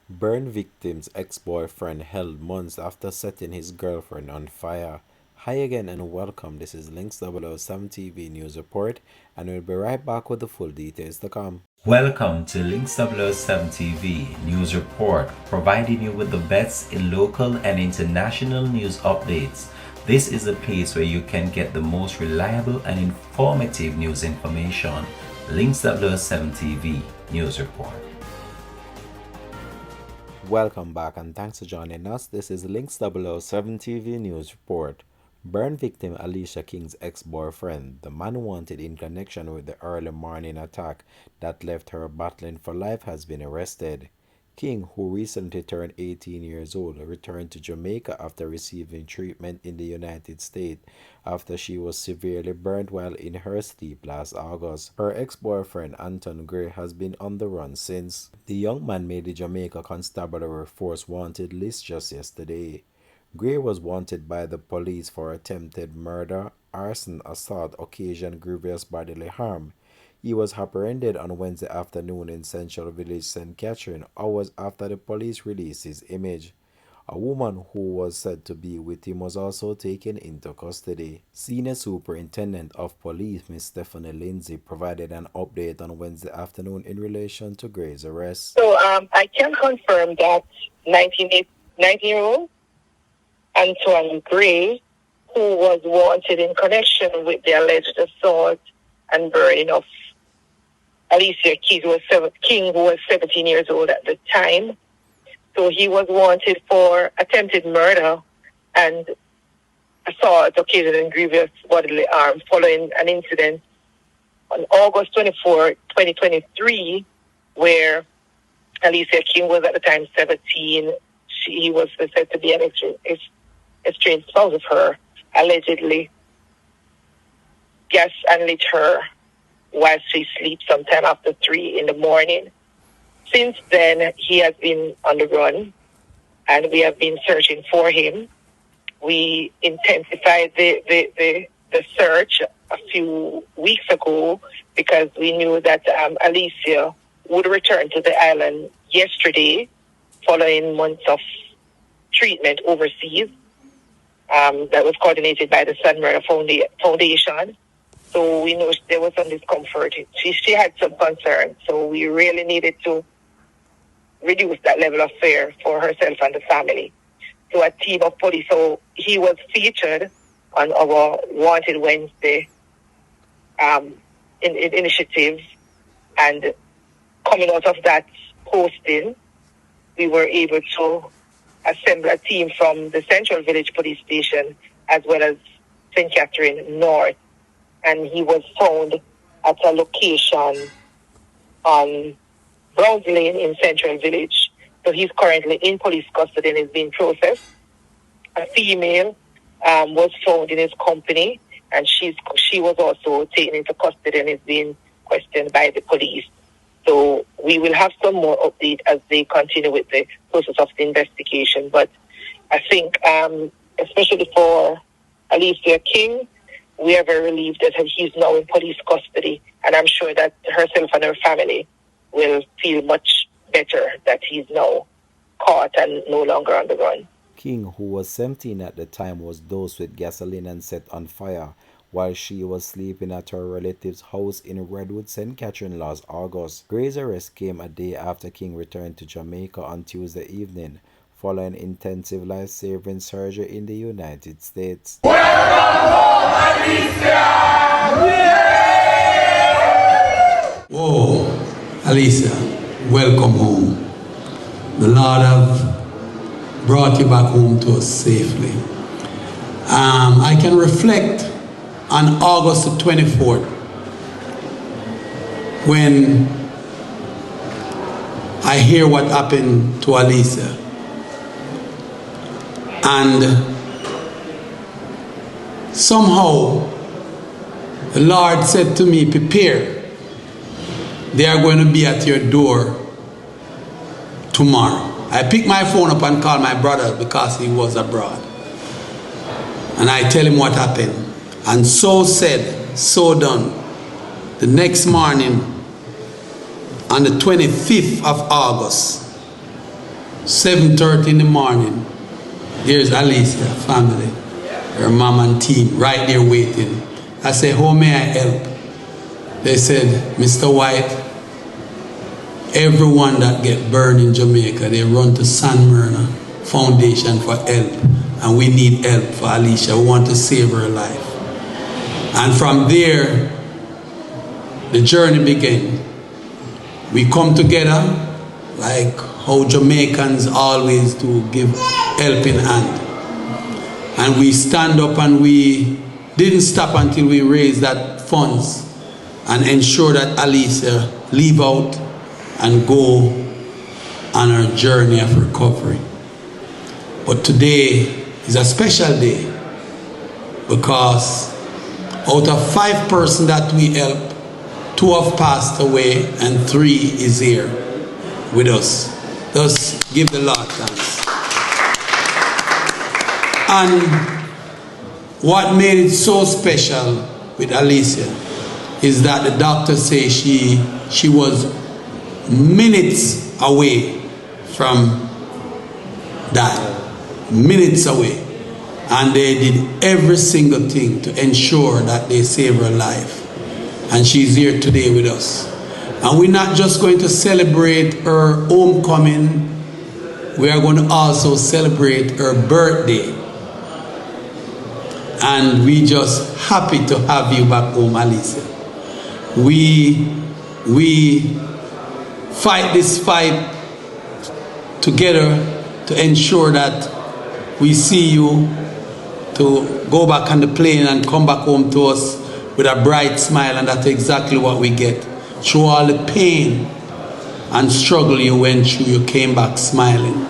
Burn victim's ex-boyfriend held months after setting his girlfriend on fire. Hi again and welcome. This is Links 007 TV News Report, and we'll be right back with the full details to come. Welcome to Links 007 TV News Report, providing you with the best in local and international news updates. This is a place where you can get the most reliable and informative news information. Links 007 TV News Report. Welcome back and thanks for joining us. This is Links 007 TV News Report. Burn victim Alicia King's ex-boyfriend, the man wanted in connection with the early morning attack that left her battling for life, has been arrested. King, who recently turned 18 years old, returned to Jamaica after receiving treatment in the United States after she was severely burned while in her sleep last August. Her ex-boyfriend Anton Gray has been on the run since. The young man made the Jamaica Constabulary Force wanted list just yesterday. Gray was wanted by the police for attempted murder, arson, assault, occasion grievous bodily harm. He was apprehended on Wednesday afternoon in Central Village, St. Catherine, hours after the police released his image. A woman who was said to be with him was also taken into custody. Senior Superintendent of Police Ms. Stephanie Lindsay provided an update on Wednesday afternoon in relation to Gray's arrest. So I can confirm that 19-year-old Antoine Gray, who was wanted in connection with the alleged assault and burning of Alicia King, who was 17 years old at the time. So he was wanted for attempted murder and assault, occasioning grievous bodily harm following an incident on August 24, 2023, where Alicia King was at the time 17. He was said to be an estranged spouse of her, allegedly gas and lit her while she sleeps sometime after 3 in the morning. Since then, he has been on the run, and we have been searching for him. We intensified the search a few weeks ago because we knew that Alicia would return to the island yesterday following months of treatment overseas. That was coordinated by the Sun Murder Foundation. So we knew there was some discomfort. She had some concern, so we really needed to reduce that level of fear for herself and the family. So a team of police, so he was featured on our Wanted Wednesday initiative, and coming out of that posting, we were able to assemble a team from the Central Village Police Station as well as St. Catherine North, and he was found at a location on Browns Lane in Central Village. So he's currently in police custody and is being processed. A female was found in his company, and she was also taken into custody and is being questioned by the police. So we will have some more update as they continue with the process of the investigation. But I think, especially for Alicia King, we are very relieved that he's now in police custody, and I'm sure that herself and her family will feel much better that he's now caught and no longer on the run. King, who was 17 at the time, was dosed with gasoline and set on fire while she was sleeping at her relative's house in Redwood, St. Catherine last August. Gray's arrest came a day after King returned to Jamaica on Tuesday evening following intensive life-saving surgery in the United States. Welcome home, Alicia! Oh, Alicia, welcome home. The Lord have brought you back home to us safely. I can reflect on August the 24th when I hear what happened to Alicia. And somehow the Lord said to me, prepare. They are going to be at your door tomorrow. I picked my phone up and called my brother because he was abroad. And I tell him what happened. And so said, so done. The next morning, on the 25th of August, 7:30 in the morning, there's Alicia family, her mom and team right there waiting. I said, how may I help? They said, Mr. White, everyone that get burned in Jamaica, they run to San Myrna Foundation for help. And we need help for Alicia. We want to save her life. And from there, the journey began. We come together like how Jamaicans always do, give helping hand. And we stand up, and we didn't stop until we raised that funds and ensure that Alicia leave out and go on her journey of recovery. But today is a special day because out of 5 persons that we help, 2 have passed away and 3 is here with us. Just give the Lord thanks. And what made it so special with Alicia is that the doctor say she was minutes away from dying. Minutes away. And they did every single thing to ensure that they save her life. And she's here today with us. And we're not just going to celebrate her homecoming, we are going to also celebrate her birthday. And we just happy to have you back home, Alicia. We fight this fight together to ensure that we see you to go back on the plane and come back home to us with a bright smile, and that's exactly what we get. Through all the pain and struggle you went through, you came back smiling.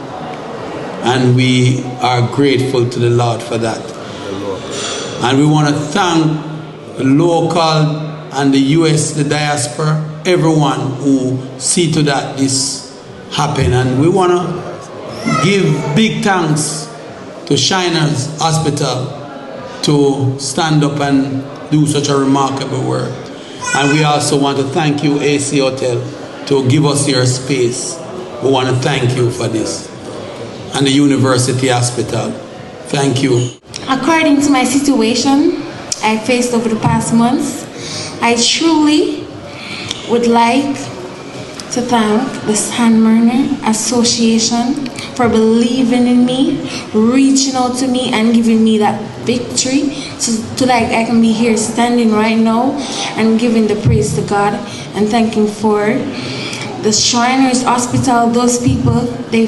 And we are grateful to the Lord for that. And we want to thank the local and the US, the diaspora, everyone who see to that this happen. And we want to give big thanks to Shiners Hospital to stand up and do such a remarkable work. And we also want to thank you, AC Hotel, to give us your space. We want to thank you for this. And the University Hospital. Thank you. According to my situation I faced over the past months, I truly would like to thank the San Myrna Association for believing in me, reaching out to me and giving me that victory to like I can be here standing right now and giving the praise to God and thanking for the Shriners Hospital. Those people, they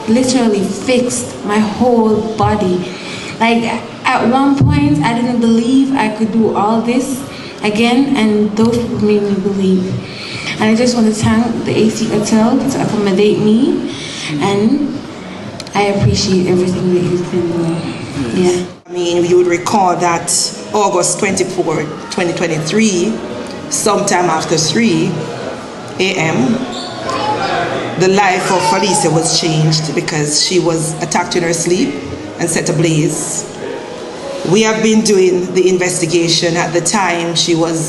literally fixed my whole body. Like at one point I didn't believe I could do all this again, and those people made me believe. And I just want to thank the AC Hotel to accommodate me, and I appreciate everything that you've been doing. Yeah. I mean, you would recall that August 24, 2023, sometime after 3 a.m., the life of Alicia was changed because she was attacked in her sleep and set ablaze. We have been doing the investigation. At the time, she was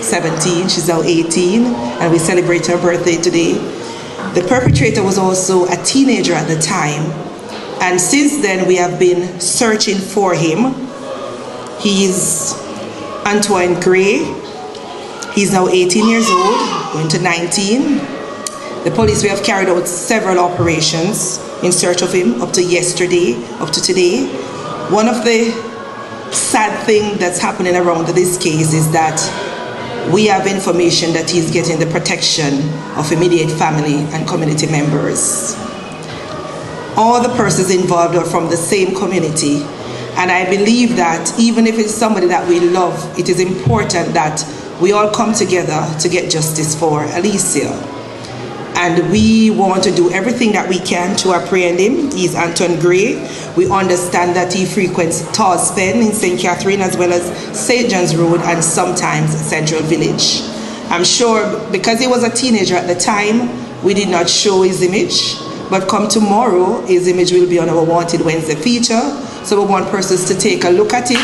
17, she's now 18, and we celebrate her birthday today. The perpetrator was also a teenager at the time, and since then we have been searching for him. He is Antoine Gray. He's now 18 years old, going to 19. The police, we have carried out several operations in search of him up to yesterday, up to today. One of the sad things that's happening around this case is that we have information that he's getting the protection of immediate family and community members. All the persons involved are from the same community, and I believe that even if it's somebody that we love, it is important that we all come together to get justice for Alicia. And we want to do everything that we can to apprehend him. He's Anton Gray. We understand that he frequents Torspen in St. Catherine as well as St. John's Road and sometimes Central Village. I'm sure because he was a teenager at the time, we did not show his image. But come tomorrow, his image will be on our Wanted Wednesday feature. So we want persons to take a look at it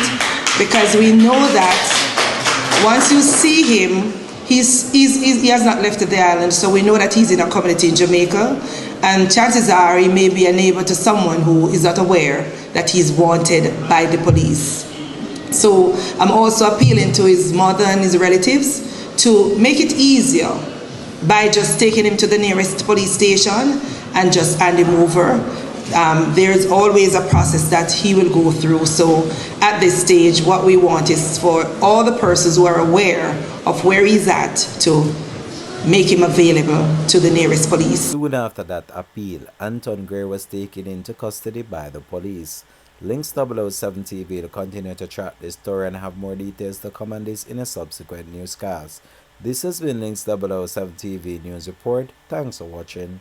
because we know that once you see him, he has not left the island, so we know that he's in a community in Jamaica, and chances are he may be a neighbor to someone who is not aware that he's wanted by the police. So I'm also appealing to his mother and his relatives to make it easier by just taking him to the nearest police station and just hand him over. There's always a process that he will go through. So at this stage, what we want is for all the persons who are aware of where he's at to make him available to the nearest police. Soon after that appeal, Anton Gray was taken into custody by the police. Links 007 TV to continue to track this story and have more details to come on this in a subsequent newscast. This has been Links 007 TV News Report. Thanks for watching.